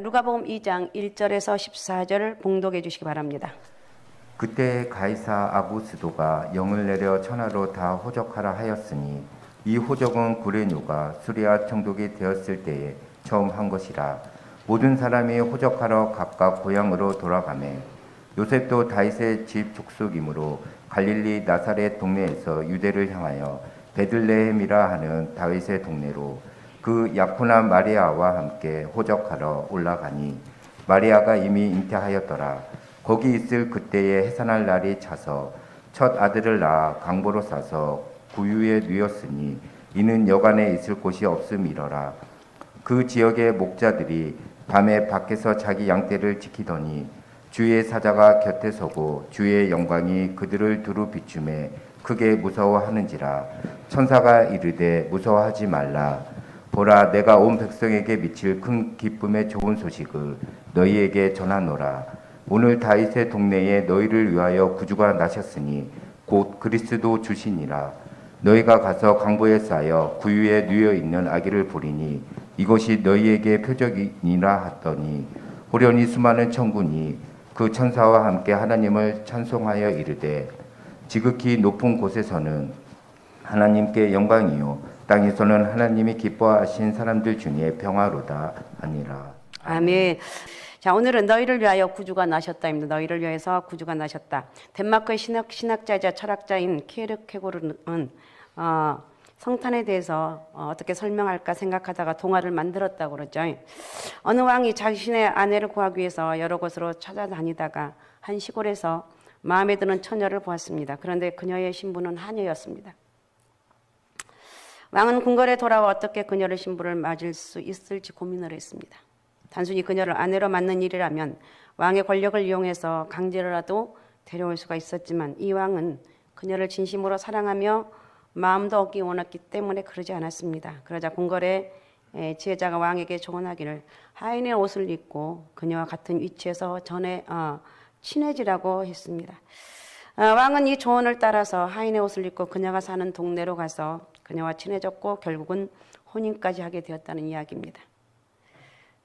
누가복음 2장 1절에서 14절을 봉독해 주시기 바랍니다. 그때 가이사 아구스도가 영을 내려 천하로 다 호적하라 하였으니 이 호적은 구레뇨가 수리아 총독이 되었을 때에 처음 한 것이라. 모든 사람이 호적하러 각각 고향으로 돌아가매 요셉도 다윗의 집 족속이므로 갈릴리 나사렛 동네에서 유대를 향하여 베들레헴이라 하는 다윗의 동네로 그 약혼한 마리아와 함께 호적하러 올라가니 마리아가 이미 잉태하였더라. 거기 있을 그때에 해산할 날이 차서 첫 아들을 낳아 강보로 싸서 구유에 누였으니 이는 여간에 있을 곳이 없음이러라. 그 지역의 목자들이 밤에 밖에서 자기 양떼를 지키더니 주의 사자가 곁에 서고 주의 영광이 그들을 두루 비추매 크게 무서워하는지라. 천사가 이르되 무서워하지 말라. 보라, 내가 온 백성에게 미칠 큰 기쁨의 좋은 소식을 너희에게 전하노라. 오늘 다윗의 동네에 너희를 위하여 구주가 나셨으니 곧 그리스도 주시니라. 너희가 가서 강보에 쌓여 구유에 누여 있는 아기를 보리니 이것이 너희에게 표적이니라 하더니 호련히 수많은 천군이 그 천사와 함께 하나님을 찬송하여 이르되 지극히 높은 곳에서는 하나님께 영광이요 땅에서는 하나님이 기뻐하신 사람들 중에 평화로다 하니라. 아멘. 자, 오늘은 너희를 위하여 구주가 나셨다입니다. 너희를 위해서 구주가 나셨다. 덴마크의 신학자이자 철학자인 키에르케고르는 성탄에 대해서 어떻게 설명할까 생각하다가 동화를 만들었다고 그러죠. 어느 왕이 자신의 아내를 구하기 위해서 여러 곳으로 찾아다니다가 한 시골에서 마음에 드는 처녀를 보았습니다. 그런데 그녀의 신부는 하녀였습니다. 왕은 궁궐에 돌아와 어떻게 그녀의 신부를 맞을 수 있을지 고민을 했습니다. 단순히 그녀를 아내로 맞는 일이라면 왕의 권력을 이용해서 강제로라도 데려올 수가 있었지만 이 왕은 그녀를 진심으로 사랑하며 마음도 얻기 원했기 때문에 그러지 않았습니다. 그러자 궁궐의 지혜자가 왕에게 조언하기를 하인의 옷을 입고 그녀와 같은 위치에서 친해지라고 했습니다. 왕은 이 조언을 따라서 하인의 옷을 입고 그녀가 사는 동네로 가서 그녀와 친해졌고 결국은 혼인까지 하게 되었다는 이야기입니다.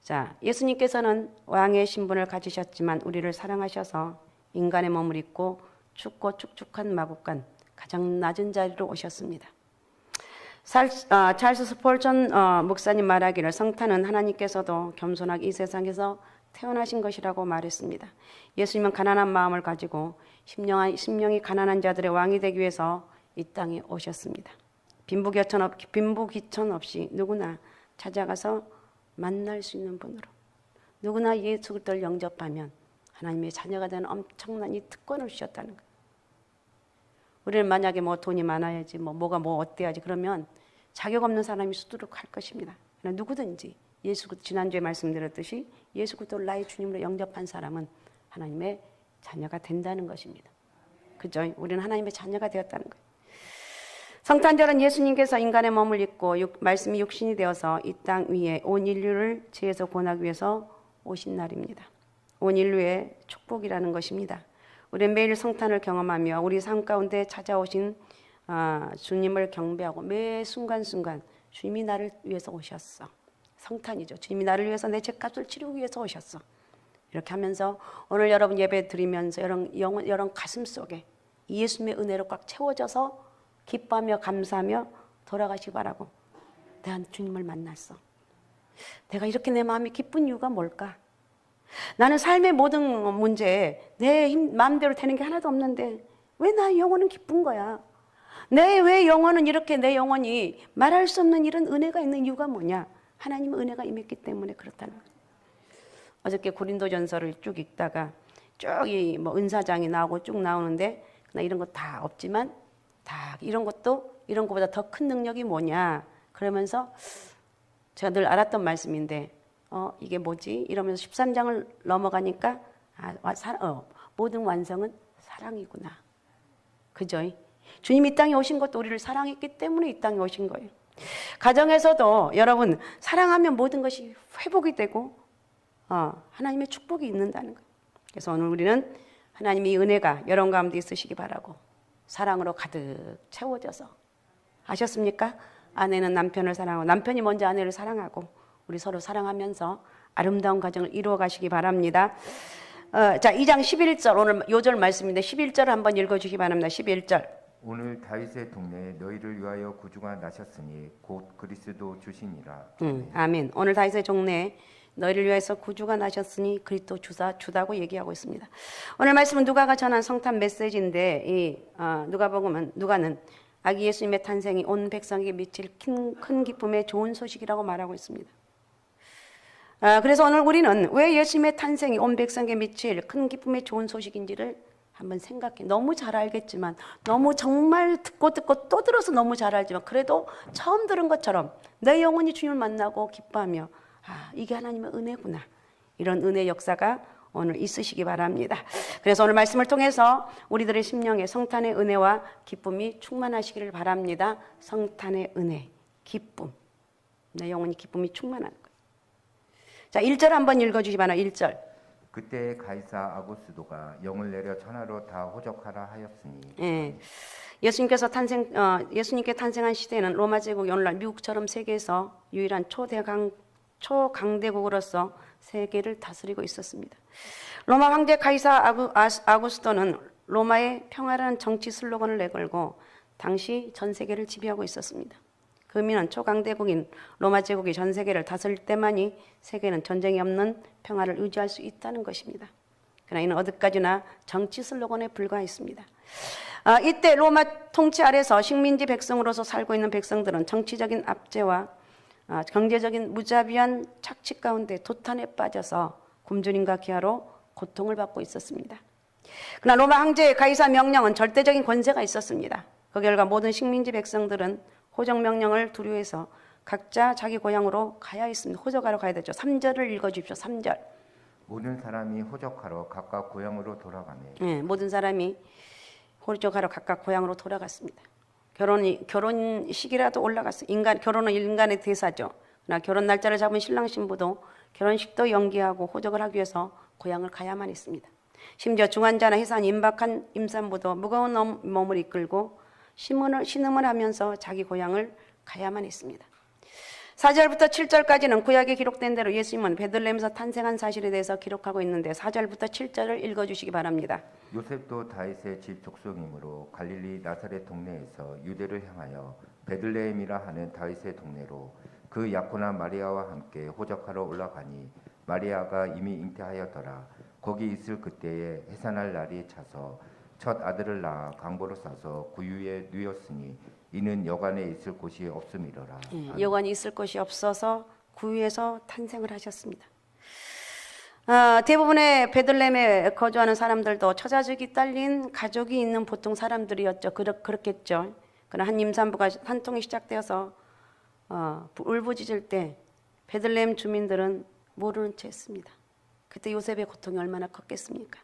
자, 예수님께서는 왕의 신분을 가지셨지만 우리를 사랑하셔서 인간의 몸을 입고 춥고 축축한 마국간 가장 낮은 자리로 오셨습니다. 찰스 스폴전 목사님 말하기를 성탄은 하나님께서도 겸손하게 이 세상에서 태어나신 것이라고 말했습니다. 예수님은 가난한 마음을 가지고 심령이 가난한 자들의 왕이 되기 위해서 이 땅에 오셨습니다. 빈부귀천 없이 누구나 찾아가서 만날 수 있는 분으로 누구나 예수 그리스도를 영접하면 하나님의 자녀가 되는 엄청난 이 특권을 주셨다는 거예요. 우리는 만약에 돈이 많아야지 뭐가 어때야지 그러면 자격 없는 사람이 수두룩할 것입니다. 그러나 누구든지 지난주에 말씀드렸듯이 예수 그리스도를 나의 주님으로 영접한 사람은 하나님의 자녀가 된다는 것입니다. 그죠? 우리는 하나님의 자녀가 되었다는 거예요. 성탄절은 예수님께서 인간의 몸을 입고 말씀이 육신이 되어서 이 땅 위에 온 인류를 죄에서 구원하기 위해서 오신 날입니다. 온 인류의 축복이라는 것입니다. 우리는 매일 성탄을 경험하며 우리 삶 가운데 찾아오신 주님을 경배하고 매 순간순간 주님이 나를 위해서 오셨어. 성탄이죠. 주님이 나를 위해서 내 죄값을 치르기 위해서 오셨어. 이렇게 하면서 오늘 여러분 예배 드리면서 여러분 가슴 속에 예수님의 은혜로 꽉 채워져서 기뻐하며 감사하며 돌아가시기 바라고. 내가 주님을 만났어. 내가 이렇게 내 마음이 기쁜 이유가 뭘까? 나는 삶의 모든 문제에 내 마음대로 되는 게 하나도 없는데 왜 나의 영혼은 기쁜 거야? 왜 영혼은 이렇게 내 영혼이 말할 수 없는 이런 은혜가 있는 이유가 뭐냐? 하나님의 은혜가 임했기 때문에 그렇다는 거예요. 어저께 고린도전서를 쭉 읽다가 쭉 은사장이 나오고 쭉 나오는데 나 이런 거 다 없지만 다 이런 것보다 더 큰 능력이 뭐냐? 그러면서 제가 늘 알았던 말씀인데 이게 뭐지? 이러면서 13장을 넘어가니까 모든 완성은 사랑이구나. 그죠? 주님이 이 땅에 오신 것도 우리를 사랑했기 때문에 이 땅에 오신 거예요. 가정에서도 여러분 사랑하면 모든 것이 회복이 되고 하나님의 축복이 있는다는 거예요. 그래서 오늘 우리는 하나님의 은혜가 여러분 가운데 있으시기 바라고 사랑으로 가득 채워져서 아셨습니까? 아내는 남편을 사랑하고 남편이 먼저 아내를 사랑하고 우리 서로 사랑하면서 아름다운 가정을 이루어 가시기 바랍니다. 자, 2장 11절 오늘 요절 말씀인데 11절 한번 읽어주시기 바랍니다. 11절. 오늘 다윗의 동네에 너희를 위하여 구주가 나셨으니 곧 그리스도 주시니라. 아멘. 오늘 다윗의 종래에 너희를 위해서 구주가 나셨으니 그리스도 주다고 얘기하고 있습니다. 오늘 말씀은 누가가 전한 성탄 메시지인데 이 누가는 아기 예수님의 탄생이 온 백성에게 미칠 큰 기쁨의 좋은 소식이라고 말하고 있습니다. 그래서 오늘 우리는 왜 예수님의 탄생이 온 백성에게 미칠 큰 기쁨의 좋은 소식인지를 한번 생각해. 너무 잘 알겠지만, 너무 정말 듣고 또 들어서 너무 잘 알지만, 그래도 처음 들은 것처럼 내 영혼이 주님을 만나고 기뻐하며, 이게 하나님의 은혜구나. 이런 은혜 역사가 오늘 있으시기 바랍니다. 그래서 오늘 말씀을 통해서 우리들의 심령에 성탄의 은혜와 기쁨이 충만하시기를 바랍니다. 성탄의 은혜, 기쁨. 내 영혼이 기쁨이 충만한 거예요. 자, 1절 한번 읽어주시 바랍니다. 1절. 그때 가이사 아구스도가 영을 내려 천하로 다 호적하라 하였으니. 예. 예수님께 탄생한 시대는 로마 제국이 오늘날 미국처럼 세계에서 유일한 초강대국으로서 세계를 다스리고 있었습니다. 로마 황제 가이사 아구스도는 로마의 평화라는 정치 슬로건을 내걸고 당시 전 세계를 지배하고 있었습니다. 그 의미는 초강대국인 로마 제국이 전 세계를 다스릴 때만이 세계는 전쟁이 없는 평화를 유지할 수 있다는 것입니다. 그러나 이는 어디까지나 정치 슬로건에 불과했습니다. 이때 로마 통치 아래서 식민지 백성으로서 살고 있는 백성들은 정치적인 압제와 경제적인 무자비한 착취 가운데 도탄에 빠져서 굶주림과 기아로 고통을 받고 있었습니다. 그러나 로마 황제의 가이사 명령은 절대적인 권세가 있었습니다. 그 결과 모든 식민지 백성들은 호적 명령을 두려워해서 각자 자기 고향으로 가야 했습니다. 호적하러 가야 되죠. 3절을 읽어주십시오. 3절. 모든 사람이 호적하러 각각 고향으로 돌아가매. 네, 모든 사람이 호적하러 각각 고향으로 돌아갔습니다. 결혼 시기라도 올라갔어요. 결혼은 인간의 대사죠. 그러나 결혼 날짜를 잡은 신랑 신부도 결혼식도 연기하고 호적을 하기 위해서 고향을 가야만 했습니다. 심지어 중환자나 해산 임박한 임산부도 무거운 몸을 이끌고 신음을 하면서 자기 고향을 가야만 했습니다. 4절부터 7절까지는 구약에 기록된 대로 예수님은 베들레헴에서 탄생한 사실에 대해서 기록하고 있는데 4절부터 7절을 읽어주시기 바랍니다. 요셉도 다윗의 집 족속이므로 갈릴리 나사렛 동네에서 유대를 향하여 베들레헴이라 하는 다윗의 동네로 그 약혼한 마리아와 함께 호적하러 올라가니 마리아가 이미 잉태하였더라. 거기 있을 그때에 해산할 날이 차서 첫 아들을 낳아 강보로 싸서 구유에 누였으니 이는 여관에 있을 곳이 없음이로라. 여관이 있을 곳이 없어서 구유에서 탄생을 하셨습니다. 대부분의 베들레헴에 거주하는 사람들도 처자식이 딸린 가족이 있는 보통 사람들이었죠. 그렇겠죠. 그러나 한 임산부가 한통이 시작되어서 울부짖을 때 베들레헴 주민들은 모르는 채 했습니다. 그때 요셉의 고통이 얼마나 컸겠습니까?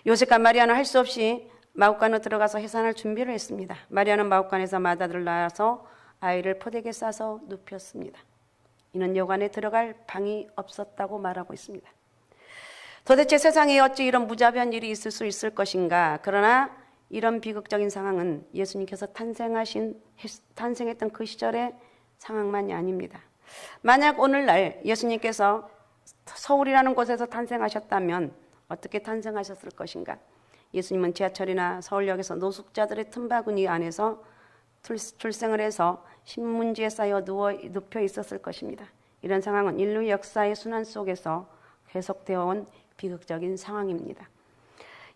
요셉과 마리아는 할 수 없이 마국간으로 들어가서 해산할 준비를 했습니다. 마리아는 마국간에서 맏아들을 낳아서 아이를 포대에 싸서 눕혔습니다. 이는 여관에 들어갈 방이 없었다고 말하고 있습니다. 도대체 세상에 어찌 이런 무자비한 일이 있을 수 있을 것인가? 그러나 이런 비극적인 상황은 예수님께서 탄생했던 그 시절의 상황만이 아닙니다. 만약 오늘날 예수님께서 서울이라는 곳에서 탄생하셨다면 어떻게 탄생하셨을 것인가? 예수님은 지하철이나 서울역에서 노숙자들의 틈바구니 안에서 출생을 해서 신문지에 쌓여 눕혀 있었을 것입니다. 이런 상황은 인류 역사의 순환 속에서 계속되어 온 비극적인 상황입니다.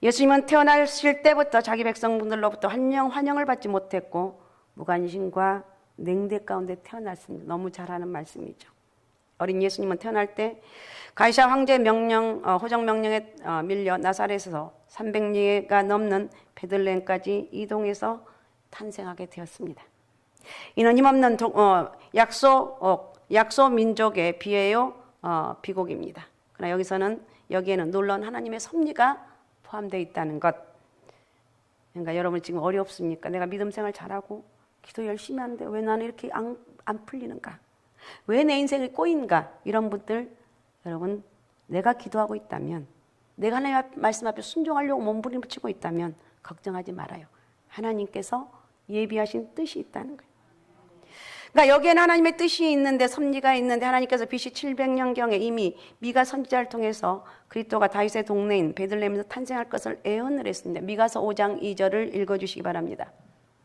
예수님은 태어나실 때부터 자기 백성분들로부터 환영을 받지 못했고 무관심과 냉대 가운데 태어났습니다. 너무 잘하는 말씀이죠. 어린 예수님은 태어날 때 가이사 황제 호적 명령에 밀려 나사렛에서 300리가 넘는 베들레헴까지 이동해서 탄생하게 되었습니다. 이는 힘없는 약소 민족의 비곡입니다. 그러나 여기에는 놀라운 하나님의 섭리가 포함되어 있다는 것. 그러니까 여러분 지금 어렵습니까? 내가 믿음 생활 잘하고 기도 열심히 하는데 왜 나는 이렇게 안 풀리는가? 왜 내 인생이 꼬인가? 이런 분들, 여러분, 내가 기도하고 있다면, 내가 하나님의 말씀 앞에 순종하려고 몸부림치고 있다면 걱정하지 말아요. 하나님께서 예비하신 뜻이 있다는 거예요. 그러니까 여기에는 하나님의 뜻이 있는데, 섭리가 있는데, 하나님께서 BC 700년경에 이미 미가 선지자를 통해서 그리스도가 다윗의 동네인 베들레헴에서 탄생할 것을 예언을 했습니다. 미가서 5장 2절을 읽어주시기 바랍니다.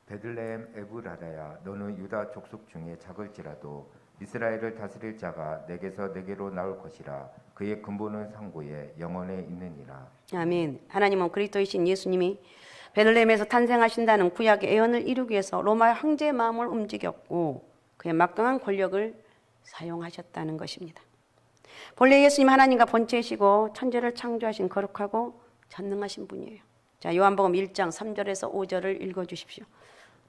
베들레헴 에브라다야, 너는 유다 족속 중에 작을지라도 이스라엘을 다스릴 자가 내게서 내게로 나올 것이라. 그의 근본은 상고에 영원에 있느니라. 아멘. 하나님은 그리스도이신 예수님이 베들레헴에서 탄생하신다는 구약의 예언을 이루기 위해서 로마 황제의 마음을 움직였고 그의 막강한 권력을 사용하셨다는 것입니다. 본래 예수님 하나님과 본체이시고 천지를 창조하신 거룩하고 전능하신 분이에요. 자, 요한복음 1장 3절에서 5절을 읽어주십시오.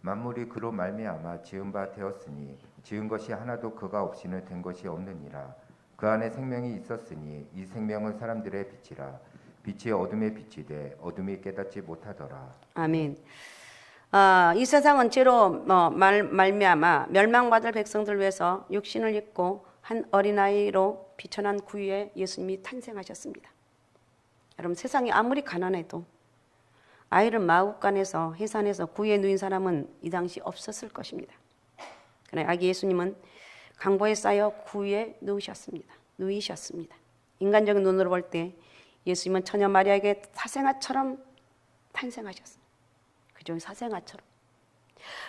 만물이 그로 말미암아 지은 바 되었으니 지은 것이 하나도 그가 없이는 된 것이 없느니라. 그 안에 생명이 있었으니 이 생명은 사람들의 빛이라. 빛이 어둠에 비치되 어둠이 깨닫지 못하더라. 아멘. 이 세상은 죄로 말미암아 멸망받을 백성들 위해서 육신을 입고 한 어린아이로 비천한 구유에 예수님이 탄생하셨습니다. 여러분, 세상이 아무리 가난해도 아이를 마구간에서 해산해서 구유에 누인 사람은 이 당시 없었을 것입니다. 그러나 아기 예수님은 강보에 쌓여 구유에 누이셨습니다. 인간적인 눈으로 볼 때 예수님은 처녀 마리아에게 사생아처럼 탄생하셨습니다. 그죠? 사생아처럼.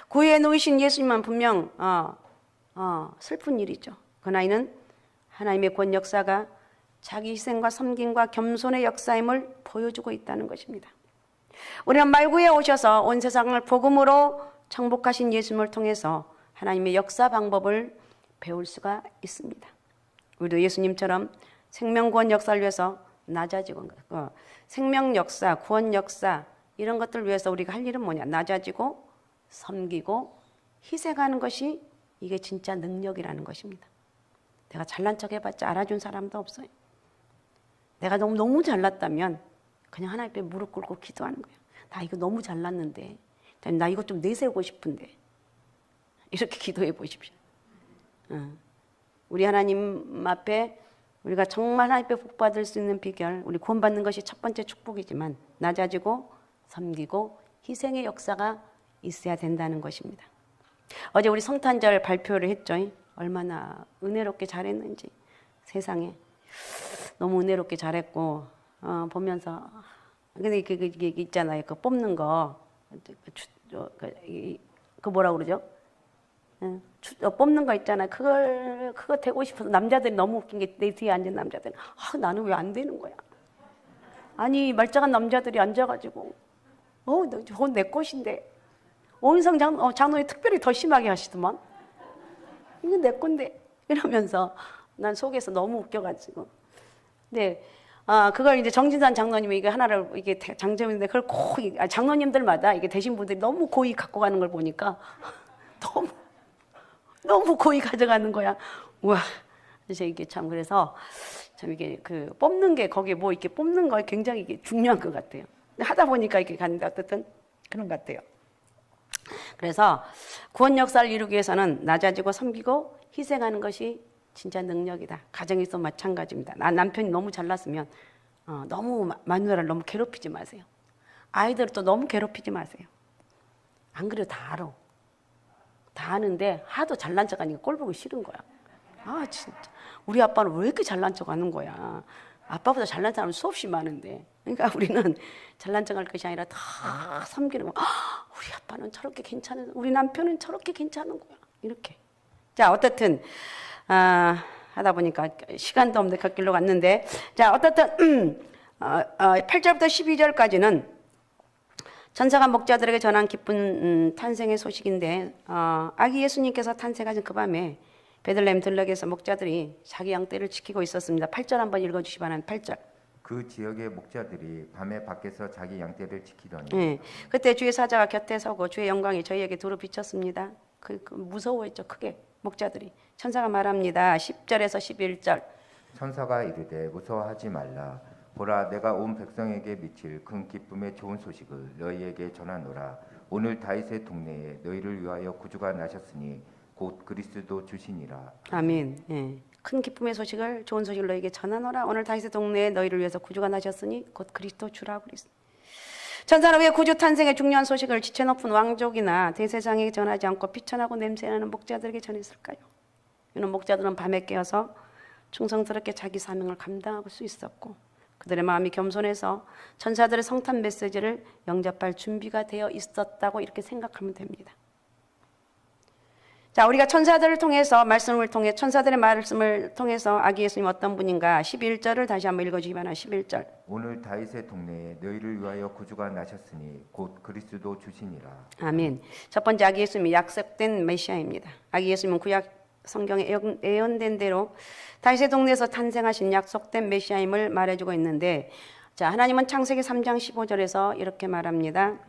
구유에 누이신 예수님은 분명 슬픈 일이죠. 그 나이는 하나님의 권 역사가 자기 희생과 섬김과 겸손의 역사임을 보여주고 있다는 것입니다. 우리는 말구에 오셔서 온 세상을 복음으로 정복하신 예수님을 통해서 하나님의 역사 방법을 배울 수가 있습니다. 우리도 예수님처럼 생명 구원 역사를 위해서 낮아지고, 생명 역사, 구원 역사 이런 것들을 위해서 우리가 할 일은 뭐냐? 낮아지고 섬기고 희생하는 것이 이게 진짜 능력이라는 것입니다. 내가 잘난 척 해봤자 알아준 사람도 없어요. 내가 너무 잘났다면 그냥 하나님 앞에 무릎 꿇고 기도하는 거예요. 나 이거 너무 잘났는데, 나 이거 좀 내세우고 싶은데, 이렇게 기도해 보십시오. 우리 하나님 앞에 우리가 정말 하나님 앞에 복 받을 수 있는 비결, 우리 구원받는 것이 첫 번째 축복이지만 낮아지고 섬기고 희생의 역사가 있어야 된다는 것입니다. 어제 우리 성탄절 발표를 했죠. 얼마나 은혜롭게 잘했는지 세상에 너무 은혜롭게 잘했고 보면서 근데 이게 있잖아요. 그 뽑는 거 그 뭐라 그러죠? 뽑는 거 있잖아요. 그거 되고 싶어서 남자들이 너무 웃긴 게 내 뒤에 앉은 남자들이 나는 왜 안 되는 거야? 아니 말짱한 남자들이 앉아가지고 저건 내 것인데 오인성 장로님 특별히 더 심하게 하시더만 이거 내 건데 이러면서 난 속에서 너무 웃겨가지고 근데 그걸 이제 정진산 장로님이 이게 하나를 이게 장점인데 그걸 꼭 장로님들마다 이게 되신 분들이 너무 고이 갖고 가는 걸 보니까 너무 고이 가져가는 거야. 우와. 그래서 이게 참 그래서 참 이게 그 뽑는 게 거기에 뭐 이렇게 뽑는 거 굉장히 이게 중요한 것 같아요. 하다 보니까 이렇게 갔는데 어쨌든 그런 것 같아요. 그래서 구원 역사를 이루기 위해서는 낮아지고 섬기고 희생하는 것이 진짜 능력이다. 가정에서 마찬가지입니다. 남편이 너무 잘났으면 너무 마누라를 너무 괴롭히지 마세요. 아이들을 또 너무 괴롭히지 마세요. 안 그래도 다 알아. 다 아는데 하도 잘난 척하니까 꼴 보기 싫은 거야. 진짜 우리 아빠는 왜 이렇게 잘난 척하는 거야. 아빠보다 잘난 사람 수없이 많은데. 그러니까 우리는 잘난 척할 것이 아니라 다 섬기는 거야. 우리 아빠는 저렇게 괜찮은, 우리 남편은 저렇게 괜찮은 거야. 이렇게. 자, 어떻든 하다 보니까 시간도 없는데 걷길로 갔는데, 자, 어떻든 8절부터 12절까지는 천사가 목자들에게 전한 기쁜 탄생의 소식인데, 아기 예수님께서 탄생하신 그 밤에 베들레헴 들녘에서 목자들이 자기 양떼를 지키고 있었습니다. 8절 한번 읽어주시 바랍니다. 8절. 그 지역의 목자들이 밤에 밖에서 자기 양떼를 지키더니 네. 그때 주의 사자가 곁에 서고 주의 영광이 저희에게 두루 비쳤습니다. 그 무서워했죠. 크게 목자들이. 천사가 말합니다. 10절에서 11절. 천사가 이르되 무서워하지 말라. 보라, 내가 온 백성에게 미칠 큰 기쁨의 좋은 소식을 너희에게 전하노라. 오늘 다윗의 동네에 너희를 위하여 구주가 나셨으니 곧 그리스도 주시니라. 아멘. 예. 큰 기쁨의 소식을, 좋은 소식을 너희에게 전하노라. 오늘 다윗의 동네에 너희를 위해서 구주가 나셨으니 곧 그리스도 주라 그랬습니다. 천사는 왜 구주 탄생의 중요한 소식을 지체 높은 왕족이나 대세상에게 전하지 않고 비천하고 냄새나는 목자들에게 전했을까요? 이런 목자들은 밤에 깨어서 충성스럽게 자기 사명을 감당할 수 있었고 그들의 마음이 겸손해서 천사들의 성탄 메시지를 영접할 준비가 되어 있었다고 이렇게 생각하면 됩니다. 자, 우리가 천사들을 통해서 말씀을 통해 천사들의 말씀을 통해서 아기 예수님 어떤 분인가 11절을 다시 한번 읽어주기 바랍니다. 11절. 오늘 다윗의 동네에 너희를 위하여 구주가 나셨으니 곧 그리스도 주시니라. 아멘. 첫 번째 아기 예수님이 약속된 메시아입니다. 아기 예수님은 구약 성경에 예언된 대로 다윗의 동네에서 탄생하신 약속된 메시아임을 말해주고 있는데, 자, 하나님은 창세기 3장 15절에서 이렇게 말합니다.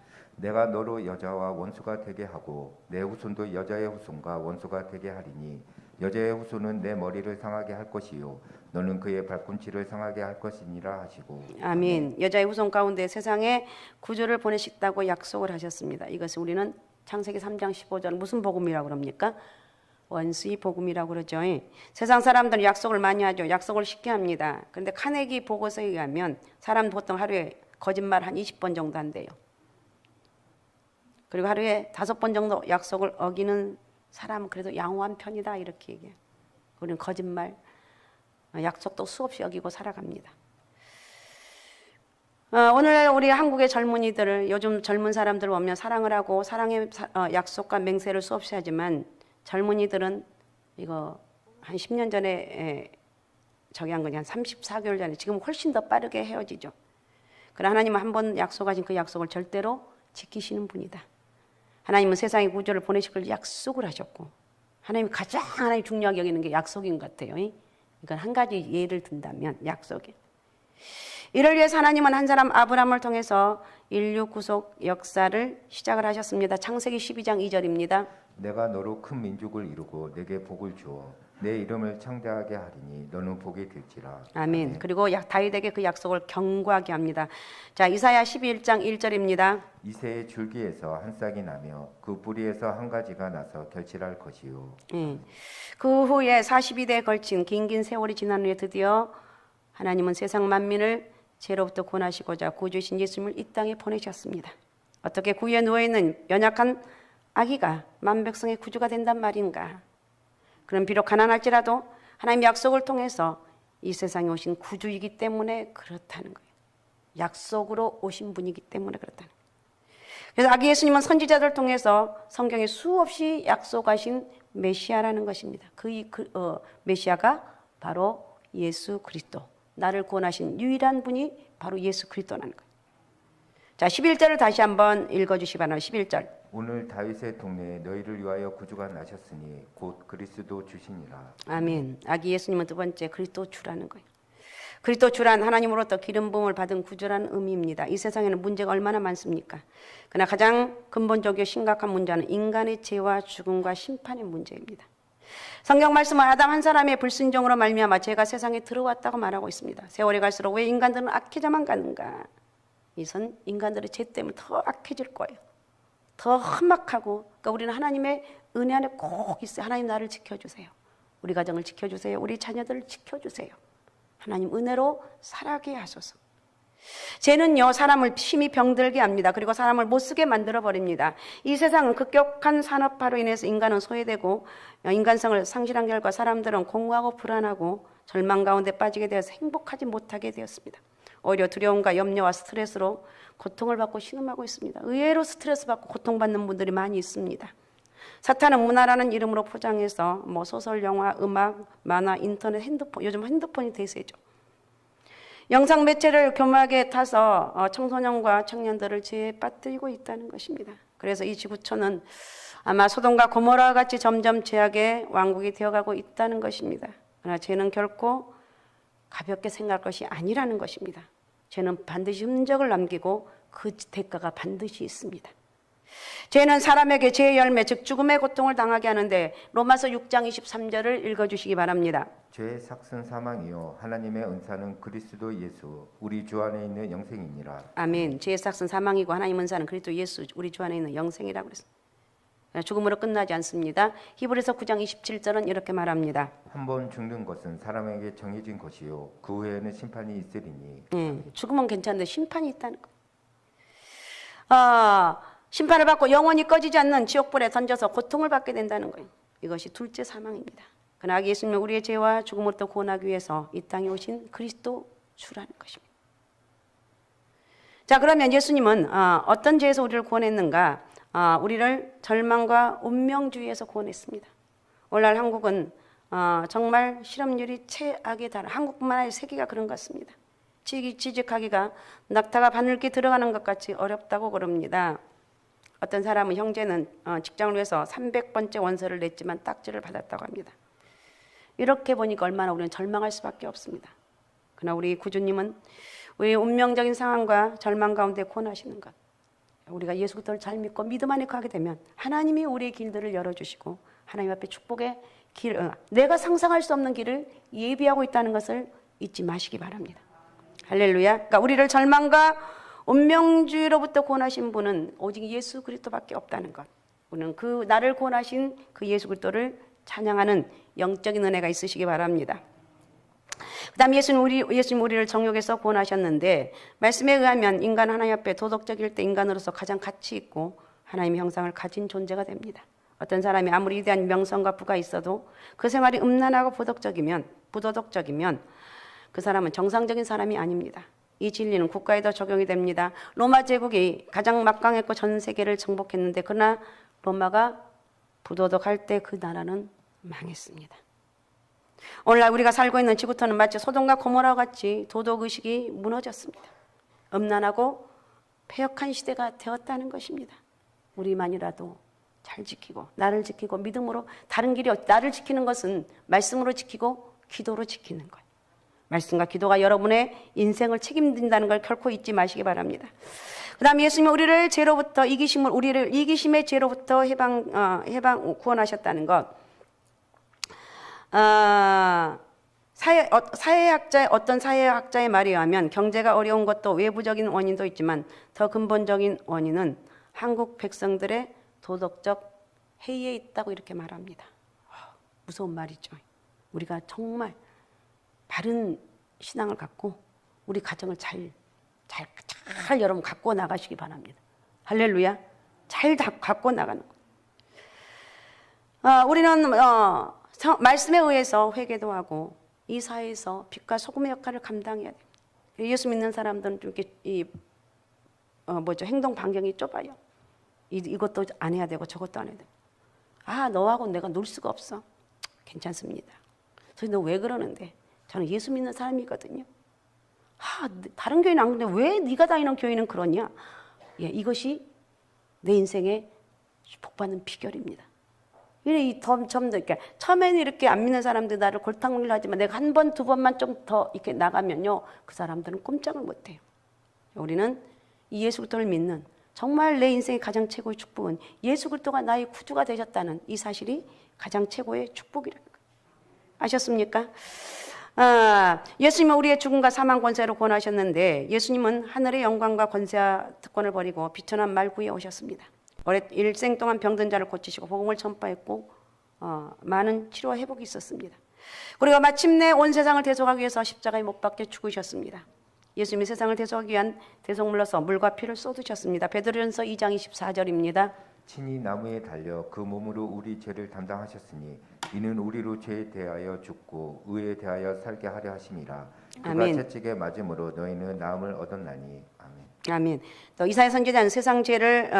내가 너로 여자와 원수가 되게 하고 내 후손도 여자의 후손과 원수가 되게 하리니 여자의 후손은 내 머리를 상하게 할 것이요 너는 그의 발꿈치를 상하게 할 것이니라 하시고. 아멘. 여자의 후손 가운데 세상에 구주를 보내시겠다고 약속을 하셨습니다. 이것을 우리는 창세기 3장 15절 무슨 복음이라고 그럽니까? 원수의 복음이라고 그러죠. 세상 사람들은 약속을 많이 하죠. 약속을 쉽게 합니다. 그런데 카네기 보고서에 의하면 사람 보통 하루에 거짓말 한 20번 정도 한대요. 그리고 하루에 5번 정도 약속을 어기는 사람은 그래도 양호한 편이다 이렇게 얘기해요. 우리는 거짓말, 약속도 수없이 어기고 살아갑니다. 오늘 우리 한국의 젊은이들을 요즘 젊은 사람들 보면 사랑을 하고 사랑의 약속과 맹세를 수없이 하지만 젊은이들은 이거 한 10년 전에 저기 한 거니 한 34개월 전에 지금 훨씬 더 빠르게 헤어지죠. 그러나 하나님은 한 번 약속하신 그 약속을 절대로 지키시는 분이다. 하나님은 세상에 구주를 보내실 걸 약속을 하셨고 하나님이 가장 하나님 중요하게 여기는 게 약속인 것 같아요. 이건 한 가지 예를 든다면 약속이. 이를 위해서 하나님은 한 사람 아브라함을 통해서 인류 구속 역사를 시작을 하셨습니다. 창세기 12장 2절입니다. 내가 너로 큰 민족을 이루고 내게 복을 주어 내 이름을 창대하게 하리니 너는 복이 될지라. 아멘. 그리고 다윗에게 그 약속을 경고하게 합니다. 자, 이사야 11장 1절입니다. 이새의 줄기에서 한 싹이 나며 그 뿌리에서 한 가지가 나서 결실할 것이요. 그 후에 42대에 걸친 긴 세월이 지난 후에 드디어 하나님은 세상 만민을 죄로부터 구원하시고자 구주신 예수님을 이 땅에 보내셨습니다. 어떻게 구유에 누워있는 연약한 아기가 만백성의 구주가 된단 말인가? 그럼 비록 가난할지라도 하나님의 약속을 통해서 이 세상에 오신 구주이기 때문에 그렇다는 거예요. 약속으로 오신 분이기 때문에 그렇다는 거예요. 그래서 아기 예수님은 선지자들을 통해서 성경에 수없이 약속하신 메시아라는 것입니다. 메시아가 바로 예수 그리스도, 나를 구원하신 유일한 분이 바로 예수 그리스도라는 거예요. 자, 11절을 다시 한번 읽어주시기 바랍니다. 11절. 오늘 다윗의 동네에 너희를 위하여 구주가 나셨으니 곧 그리스도 주시니라. 아멘. 아기 예수님은 두 번째 그리스도 주라는 거예요. 그리스도 주란 하나님으로부터 기름 부음을 받은 구주라는 의미입니다. 이 세상에는 문제가 얼마나 많습니까? 그러나 가장 근본적이고 심각한 문제는 인간의 죄와 죽음과 심판의 문제입니다. 성경 말씀은 아담 한 사람의 불순종으로 말미암아 죄가 세상에 들어왔다고 말하고 있습니다. 세월이 갈수록 왜 인간들은 악해져만 가는가? 이선 인간들의 죄 때문에 더 악해질 거예요. 더 험악하고, 그러니까 우리는 하나님의 은혜 안에 꼭 있어요. 하나님 나를 지켜주세요. 우리 가정을 지켜주세요. 우리 자녀들을 지켜주세요. 하나님 은혜로 살아게 하소서. 죄는요, 사람을 심히 병들게 합니다. 그리고 사람을 못쓰게 만들어버립니다. 이 세상은 급격한 산업화로 인해서 인간은 소외되고 인간성을 상실한 결과 사람들은 공허하고 불안하고 절망 가운데 빠지게 되어서 행복하지 못하게 되었습니다. 오히려 두려움과 염려와 스트레스로 고통을 받고 신음하고 있습니다. 의외로 스트레스 받고 고통받는 분들이 많이 있습니다. 사탄은 문화라는 이름으로 포장해서 소설, 영화, 음악, 만화, 인터넷, 핸드폰, 요즘 핸드폰이 대세죠. 영상 매체를 교묘하게 타서 청소년과 청년들을 죄에 빠뜨리고 있다는 것입니다. 그래서 이 지구촌은 아마 소돔과 고모라와 같이 점점 죄악의 왕국이 되어가고 있다는 것입니다. 그러나 죄는 결코 가볍게 생각할 것이 아니라는 것입니다. 죄는 반드시 흔적을 남기고 그 대가가 반드시 있습니다. 죄는 사람에게 죄의 열매 즉 죽음의 고통을 당하게 하는데 로마서 6장 23절을 읽어주시기 바랍니다. 죄의 삭은 사망이요 하나님의 은사는 그리스도 예수 우리 주 안에 있는 영생이니라. 아멘. 죄의 삭은 사망이고 하나님 은사는 그리스도 예수 우리 주 안에 있는 영생이라고 그랬습니다. 죽음으로 끝나지 않습니다. 히브리서 9장 27절은 이렇게 말합니다. 한 번 죽는 것은 사람에게 정해진 것이요 그 후에는 심판이 있으리니. 죽음은 괜찮은데 심판이 있다는 거. 심판을 받고 영원히 꺼지지 않는 지옥불에 던져서 고통을 받게 된다는 거예요. 이것이 둘째 사망입니다. 그러나 예수님은 우리의 죄와 죽음으로부터 구원하기 위해서 이 땅에 오신 그리스도 주라는 것입니다. 자, 그러면 예수님은 어떤 죄에서 우리를 구원했는가? 우리를 절망과 운명주의에서 구원했습니다. 오늘날 한국은 정말 실업률이 최악에 달한, 한국뿐만 아니라 세계가 그런 것 같습니다. 취직하기가 낙타가 바늘기 들어가는 것 같이 어렵다고 그럽니다. 어떤 사람은 형제는 직장을 위해서 300번째 원서를 냈지만 딱지를 받았다고 합니다. 이렇게 보니까 얼마나 우리는 절망할 수밖에 없습니다. 그러나 우리 구주님은 우리의 운명적인 상황과 절망 가운데 구원하시는 것, 우리가 예수 그리스도를 잘 믿고 믿음 안에 가게 되면 하나님이 우리의 길들을 열어주시고 하나님 앞에 축복의 길, 내가 상상할 수 없는 길을 예비하고 있다는 것을 잊지 마시기 바랍니다. 할렐루야. 그러니까 우리를 절망과 운명주의로부터 구원하신 분은 오직 예수 그리스도밖에 없다는 것. 우리는 그 나를 구원하신 그 예수 그리스도를 찬양하는 영적인 은혜가 있으시기 바랍니다. 그다음 예수님 우리를 정욕에서 구원하셨는데 말씀에 의하면 인간 하나님 앞에 도덕적일 때 인간으로서 가장 가치 있고 하나님의 형상을 가진 존재가 됩니다. 어떤 사람이 아무리 위대한 명성과 부가 있어도 그 생활이 음란하고 부도덕적이면 그 사람은 정상적인 사람이 아닙니다. 이 진리는 국가에도 적용이 됩니다. 로마 제국이 가장 막강했고 전 세계를 정복했는데 그러나 로마가 부도덕할 때 그 나라는 망했습니다. 오늘날 우리가 살고 있는 지구촌은 마치 소돔과 고모라와 같이 도덕의식이 무너졌습니다. 음란하고 패역한 시대가 되었다는 것입니다. 우리만이라도 잘 지키고 나를 지키고 믿음으로 다른 길이 나를 지키는 것은 말씀으로 지키고 기도로 지키는 것. 말씀과 기도가 여러분의 인생을 책임진다는 걸 결코 잊지 마시기 바랍니다. 그 다음에 예수님은 우리를 이기심의 죄로부터 구원하셨다는 것. 어떤 사회학자의 말에 의하면 경제가 어려운 것도 외부적인 원인도 있지만 더 근본적인 원인은 한국 백성들의 도덕적 해이에 있다고 이렇게 말합니다. 무서운 말이죠. 우리가 정말 바른 신앙을 갖고 우리 가정을 잘 여러분 갖고 나가시기 바랍니다. 할렐루야. 잘 갖고 나가는 거. 우리는 말씀에 의해서 회개도 하고 이 사회에서 빛과 소금의 역할을 감당해야 돼요. 예수 믿는 사람들은 좀 이렇게 행동 반경이 좁아요. 이것도 안 해야 되고 저것도 안 해야 되고. 너하고 내가 놀 수가 없어. 괜찮습니다. 저희 너 왜 그러는데? 저는 예수 믿는 사람이거든요. 다른 교회는 안 그런데 왜 네가 다니는 교회는 그러냐? 이것이 내 인생의 복받는 비결입니다. 처음에는 이렇게 안 믿는 사람들 나를 골탕먹이려 하지만 내가 한 번, 두 번만 좀 더 이렇게 나가면요, 그 사람들은 꼼짝을 못해요. 우리는 이 예수 그리스도를 믿는 정말 내 인생의 가장 최고의 축복은 예수 그리스도가 나의 구주가 되셨다는 이 사실이 가장 최고의 축복이라는 거예요. 아셨습니까? 예수님은 우리의 죽음과 사망 권세로 구원하셨는데 예수님은 하늘의 영광과 권세와 특권을 버리고 비천한 말구에 오셨습니다. 일생 동안 병든 자를 고치시고 복음을 전파했고 많은 치료와 회복이 있었습니다. 그리고 마침내 온 세상을 대속하기 위해서 십자가에 못 박혀 죽으셨습니다. 예수님이 세상을 대속하기 위한 대속물로서 물과 피를 쏟으셨습니다. 베드로전서 2장 24절입니다. 친히 나무에 달려 그 몸으로 우리 죄를 담당하셨으니 이는 우리로 죄에 대하여 죽고 의에 대하여 살게 하려 하심이라. 그가 아멘. 채찍에 맞음으로 너희는 나음을 얻었나니. 아멘. 아멘. 또 이사야 선지자는 세상 죄를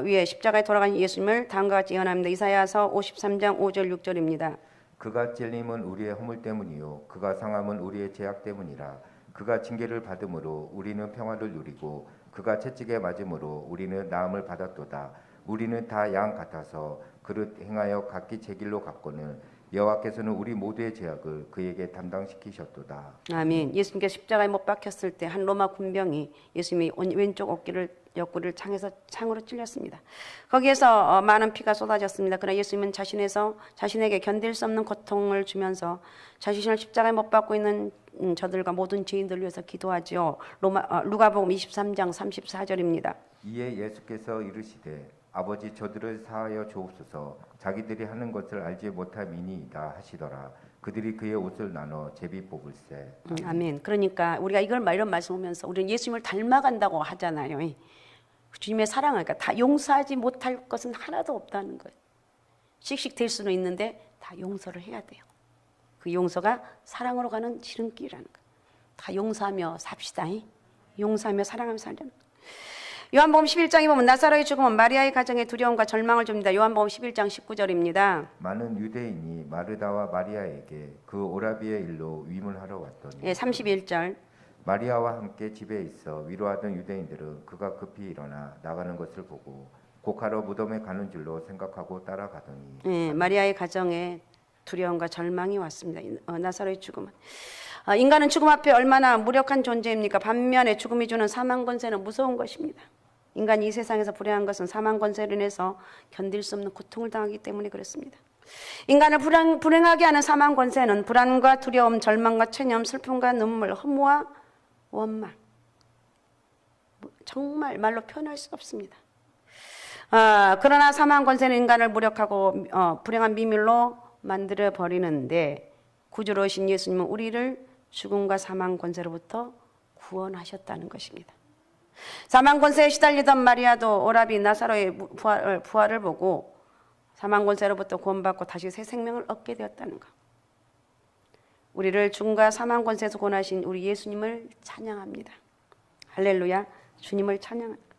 위해 십자가에 돌아가신 예수님을 다음과 같이 예언합니다. 이사야서 53장 5절 6절입니다. 그가 찔림은 우리의 허물 때문이요 그가 상함은 우리의 죄악 때문이라. 그가 징계를 받음으로 우리는 평화를 누리고 그가 채찍에 맞음으로 우리는 나음을 받았도다. 우리는 다 양 같아서 그릇 행하여 각기 제 길로 갔거늘 여호와께서는 우리 모두의 죄악을 그에게 담당시키셨도다. 아멘. 예수님께서 십자가에 못 박혔을 때 한 로마 군병이 예수님이 왼쪽 옆구리를 창으로 찔렸습니다. 거기에서 많은 피가 쏟아졌습니다. 그러나 예수님은 자신에게 견딜 수 없는 고통을 주면서 자신을 십자가에 못 박고 있는 저들과 모든 죄인들을 위해서 기도하지요. 루가복음 23장 34절입니다. 이에 예수께서 이르시되 아버지 저들을 사하여 주옵소서 자기들이 하는 것을 알지 못함이니이다 하시더라. 그들이 그의 옷을 나눠 제비 뽑을세. 아멘. 그러니까 우리가 이런 말씀 보면서 우리는 예수님을 닮아간다고 하잖아요. 주님의 사랑을, 그러니까 다 용서하지 못할 것은 하나도 없다는 거예요. 씩씩 될 수는 있는데 다 용서를 해야 돼요. 그 용서가 사랑으로 가는 지름길이라는 거예요. 다 용서하며 삽시다. 용서하며 사랑하며 살자는 거예요. 요한복음 11장에 보면 나사로의 죽음은 마리아의 가정에 두려움과 절망을 줍니다. 요한복음 11장 19절입니다. 많은 유대인이 마르다와 마리아에게 그 오라비의 일로 위문하러 왔더니 예, 31절. 마리아와 함께 집에 있어 위로하던 유대인들은 그가 급히 일어나 나가는 것을 보고 곡하러 무덤에 가는 줄로 생각하고 따라가더니 예, 마리아의 가정에 두려움과 절망이 왔습니다. 나사로의 죽음은. 인간은 죽음 앞에 얼마나 무력한 존재입니까? 반면에 죽음이 주는 사망 권세는 무서운 것입니다. 인간이 이 세상에서 불행한 것은 사망 권세로 인해서 견딜 수 없는 고통을 당하기 때문에 그렇습니다. 인간을 불행하게 하는 사망 권세는 불안과 두려움, 절망과 체념, 슬픔과 눈물, 허무와 원망. 정말 말로 표현할 수 없습니다. 그러나 사망 권세는 인간을 무력하고 불행한 비밀로 만들어 버리는데 구주로 오신 예수님은 우리를 죽음과 사망 권세로부터 구원하셨다는 것입니다. 사망 권세에 시달리던 마리아도 오라비 나사로의 부활을 보고 사망 권세로부터 구원받고 다시 새 생명을 얻게 되었다는 것. 우리를 죽음과 사망 권세에서 구원하신 우리 예수님을 찬양합니다. 할렐루야, 주님을 찬양합니다.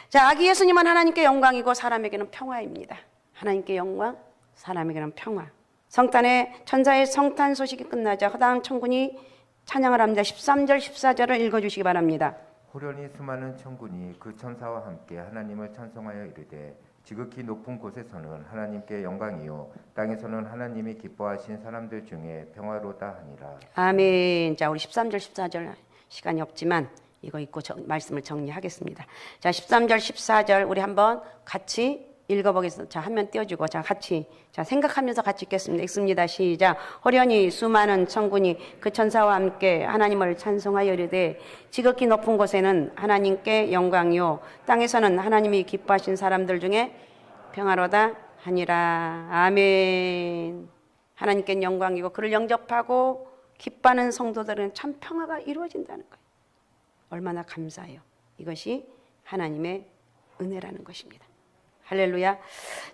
자, 아기 예수님은 하나님께 영광이고 사람에게는 평화입니다. 하나님께 영광, 사람에게는 평화. 성탄의 천사의 성탄 소식이 끝나자 허다한 천군이 찬양을 합니다. 13절 14절을 읽어주시기 바랍니다. 호련히 수많은 천군이 그 천사와 함께 하나님을 찬송하여 이르되 지극히 높은 곳에서는 하나님께 영광이요 땅에서는 하나님이 기뻐하신 사람들 중에 평화로다 하니라. 아멘. 자, 우리 13절 14절 시간이 없지만 이거 읽고 말씀을 정리하겠습니다. 자, 13절 14절 우리 한번 같이 읽어보겠습니다. 자, 화면 띄워주고 자, 같이 생각하면서 같이 읽겠습니다. 읽습니다. 시작. 호련히 수많은 천군이 그 천사와 함께 하나님을 찬송하여 이르되 지극히 높은 곳에는 하나님께 영광이요 땅에서는 하나님이 기뻐하신 사람들 중에 평화로다 하니라. 아멘. 하나님께 영광이고 그를 영접하고 기뻐하는 성도들은 참 평화가 이루어진다는 거예요. 얼마나 감사해요. 이것이 하나님의 은혜라는 것입니다. 할렐루야.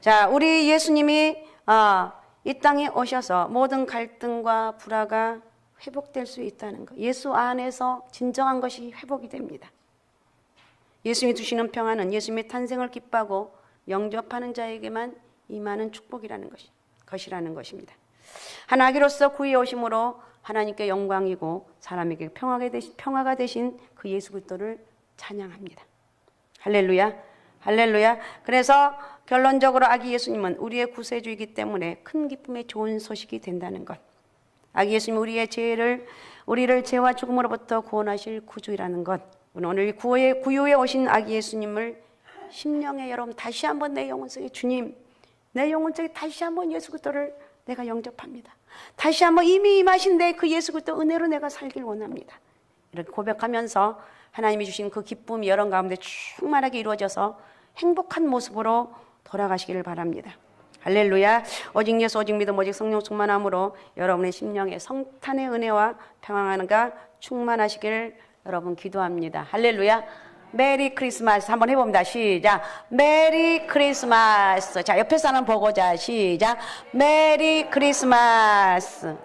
자, 우리 예수님이 이 땅에 오셔서 모든 갈등과 불화가 회복될 수 있다는 것. 예수 안에서 진정한 것이 회복이 됩니다. 예수님이 주시는 평화는 예수님의 탄생을 기뻐하고 영접하는 자에게만 임하는 축복이라는 것이라는 것입니다. 한 아기로서 구유에 오심으로 하나님께 영광이고 사람에게 평화가 되신 그 예수 그리스도를 찬양합니다. 할렐루야. 할렐루야. 그래서 결론적으로 아기 예수님은 우리의 구세주이기 때문에 큰 기쁨의 좋은 소식이 된다는 것. 아기 예수님 우리를 죄와 죽음으로부터 구원하실 구주이라는 것. 오늘 구유에 오신 아기 예수님을 심령에 여러분 다시 한번 내 영혼 속에 주님, 내 영혼 속에 다시 한번 예수 그리스도를 내가 영접합니다. 다시 한번 이미 임하신 내 그 예수 그리스도 은혜로 내가 살길 원합니다. 이렇게 고백하면서 하나님이 주신 그 기쁨이 여러분 가운데 충만하게 이루어져서 행복한 모습으로 돌아가시기를 바랍니다. 할렐루야. 오직 예수 오직 믿음 오직 성령 충만함으로 여러분의 심령에 성탄의 은혜와 평안과 충만하시기를 여러분 기도합니다. 할렐루야. 메리 크리스마스 한번 해봅니다. 시작. 메리 크리스마스. 자, 옆에 사람 보고 자. 시작. 메리 크리스마스.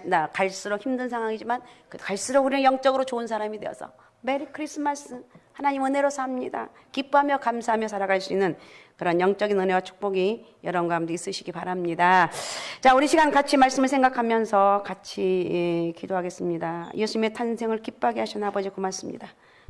나 갈수록 힘든 상황이지만 갈수록 우리는 영적으로 좋은 사람이 되어서 메리 크리스마스. 하나님 은혜로 삽니다. 기뻐하며 감사하며 살아갈 수 있는 그런 영적인 은혜와 축복이 여러분 가운데 있으시기 바랍니다. 자, 우리 시간 같이 말씀을 생각하면서 같이 기도하겠습니다. 예수님의 탄생을 기뻐하게 하신 아버지 고맙습니다.